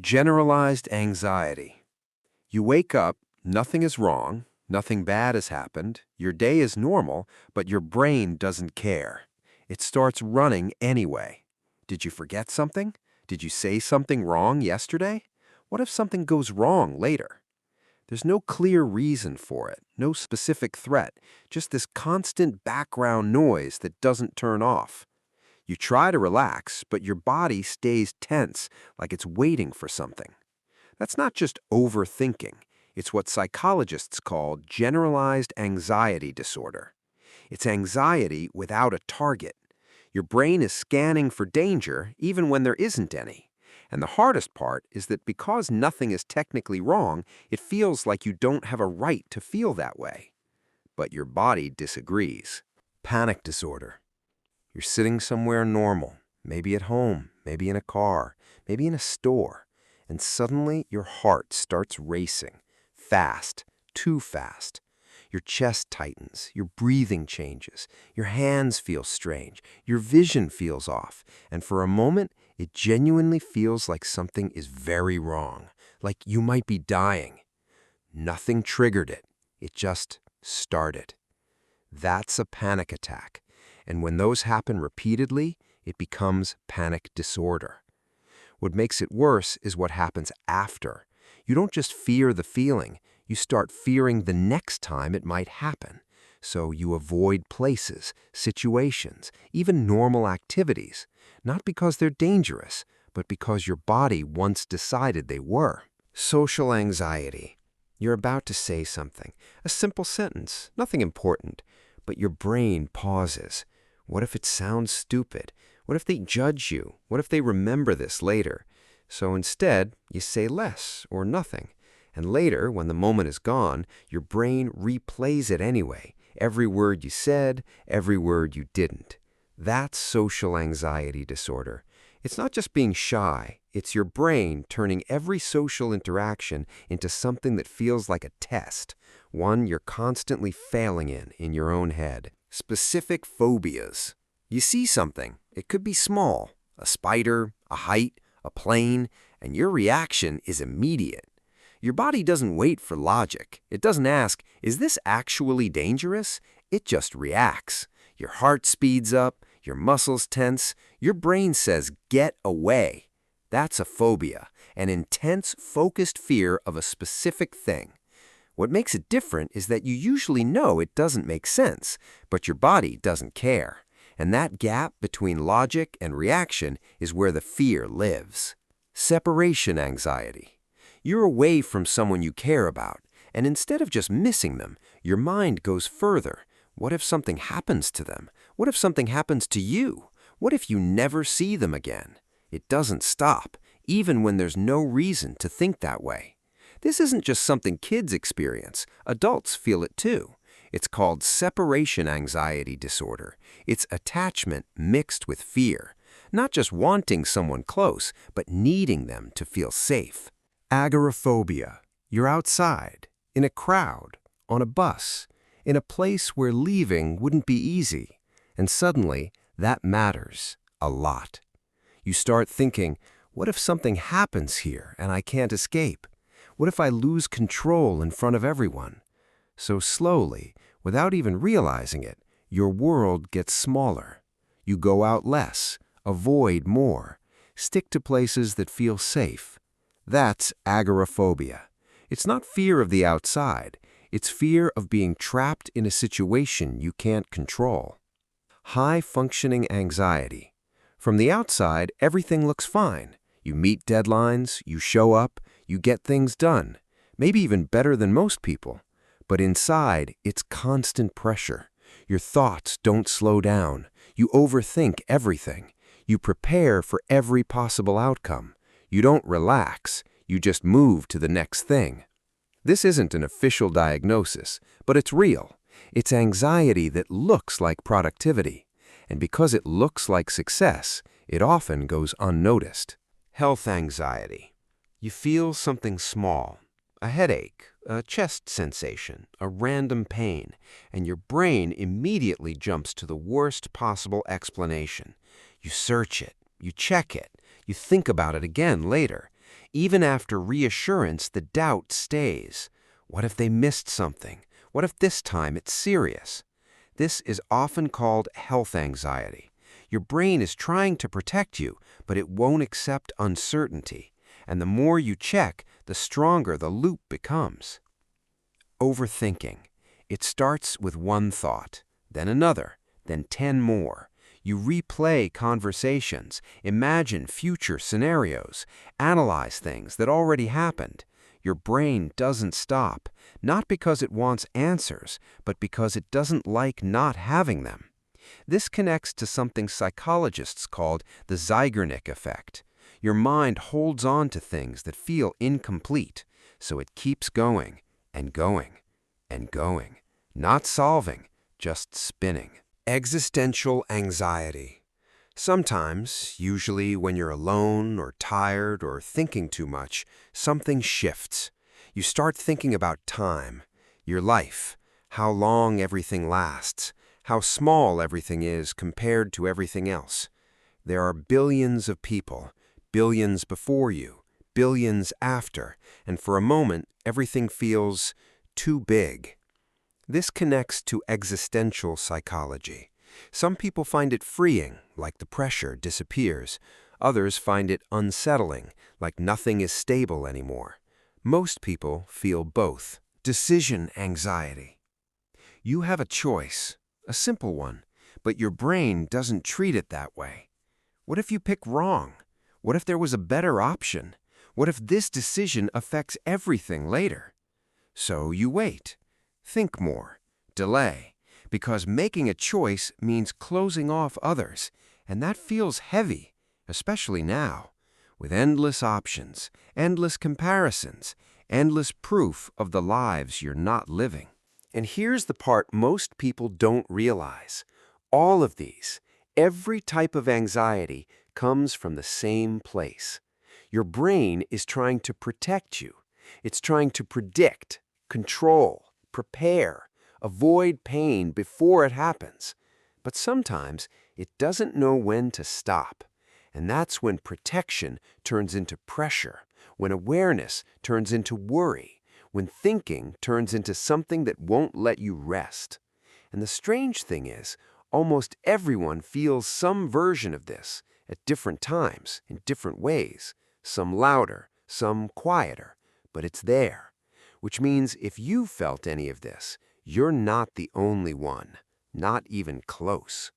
Generalized anxiety. You wake up, nothing is wrong, nothing bad has happened, your day is normal, but your brain doesn't care. It starts running anyway. Did you forget something? Did you say something wrong yesterday? What if something goes wrong later? There's no clear reason for it, no specific threat, just this constant background noise that doesn't turn off. You try to relax, but your body stays tense, like it's waiting for something. That's not just overthinking. It's what psychologists call generalized anxiety disorder. It's anxiety without a target. Your brain is scanning for danger even when there isn't any. And the hardest part is that because nothing is technically wrong, it feels like you don't have a right to feel that way. But your body disagrees. Panic disorder. You're sitting somewhere normal, maybe at home, maybe in a car, maybe in a store, and suddenly your heart starts racing, fast, too fast. Your chest tightens, your breathing changes, your hands feel strange, your vision feels off, and for a moment, it genuinely feels like something is very wrong, like you might be dying. Nothing triggered it, it just started. That's a panic attack. And when those happen repeatedly, it becomes panic disorder. What makes it worse is what happens after. You don't just fear the feeling, you start fearing the next time it might happen. So you avoid places, situations, even normal activities, not because they're dangerous, but because your body once decided they were. Social anxiety. You're about to say something, a simple sentence, nothing important, but your brain pauses. What if it sounds stupid? What if they judge you? What if they remember this later? So instead, you say less or nothing. And later, when the moment is gone, your brain replays it anyway. Every word you said, every word you didn't. That's social anxiety disorder. It's not just being shy. It's your brain turning every social interaction into something that feels like a test, one you're constantly failing in your own head. Specific phobias. You see something. It could be small, a spider, a height, a plane, and your reaction is immediate. Your body doesn't wait for logic. It doesn't ask, is this actually dangerous? It just reacts. Your heart speeds up, your muscles tense, your brain says, get away. That's a phobia, an intense, focused fear of a specific thing. What makes it different is that you usually know it doesn't make sense, but your body doesn't care. And that gap between logic and reaction is where the fear lives. Separation anxiety. You're away from someone you care about, and instead of just missing them, your mind goes further. What if something happens to them? What if something happens to you? What if you never see them again? It doesn't stop, even when there's no reason to think that way. This isn't just something kids experience. Adults feel it too. It's called separation anxiety disorder. It's attachment mixed with fear. Not just wanting someone close, but needing them to feel safe. Agoraphobia. You're outside, in a crowd, on a bus, in a place where leaving wouldn't be easy. And suddenly, that matters a lot. You start thinking, what if something happens here and I can't escape? What if I lose control in front of everyone? So slowly, without even realizing it, your world gets smaller. You go out less, avoid more, stick to places that feel safe. That's agoraphobia. It's not fear of the outside. It's fear of being trapped in a situation you can't control. High-functioning anxiety. From the outside, everything looks fine. You meet deadlines, you show up, you get things done, maybe even better than most people. But inside, it's constant pressure. Your thoughts don't slow down. You overthink everything. You prepare for every possible outcome. You don't relax. You just move to the next thing. This isn't an official diagnosis, but it's real. It's anxiety that looks like productivity. And because it looks like success, it often goes unnoticed. Health anxiety. You feel something small, a headache, a chest sensation, a random pain, and your brain immediately jumps to the worst possible explanation. You search it, you check it, you think about it again later. Even after reassurance, the doubt stays. What if they missed something? What if this time it's serious? This is often called health anxiety. Your brain is trying to protect you, but it won't accept uncertainty. And the more you check, the stronger the loop becomes. Overthinking. It starts with one thought, then another, then 10 more. You replay conversations, imagine future scenarios, analyze things that already happened. Your brain doesn't stop, not because it wants answers, but because it doesn't like not having them. This connects to something psychologists called the Zeigarnik effect. Your mind holds on to things that feel incomplete, so it keeps going and going and going, not solving, just spinning. Existential anxiety. Sometimes, usually when you're alone or tired or thinking too much, something shifts. You start thinking about time, your life, how long everything lasts, how small everything is compared to everything else. There are billions of people, billions before you, billions after, and for a moment, everything feels too big. This connects to existential psychology. Some people find it freeing, like the pressure disappears. Others find it unsettling, like nothing is stable anymore. Most people feel both. Decision anxiety. You have a choice, a simple one, but your brain doesn't treat it that way. What if you pick wrong? What if there was a better option? What if this decision affects everything later? So you wait. Think more. Delay. Because making a choice means closing off others, and that feels heavy, especially now, with endless options, endless comparisons, endless proof of the lives you're not living. And here's the part most people don't realize. All of these, every type of anxiety, comes from the same place. Your brain is trying to protect you. It's trying to predict, control, prepare, avoid pain before it happens. But sometimes it doesn't know when to stop. And that's when protection turns into pressure, when awareness turns into worry, when thinking turns into something that won't let you rest. And the strange thing is, almost everyone feels some version of this at different times, in different ways, some louder, some quieter, but it's there. Which means if you felt any of this, you're not the only one, not even close.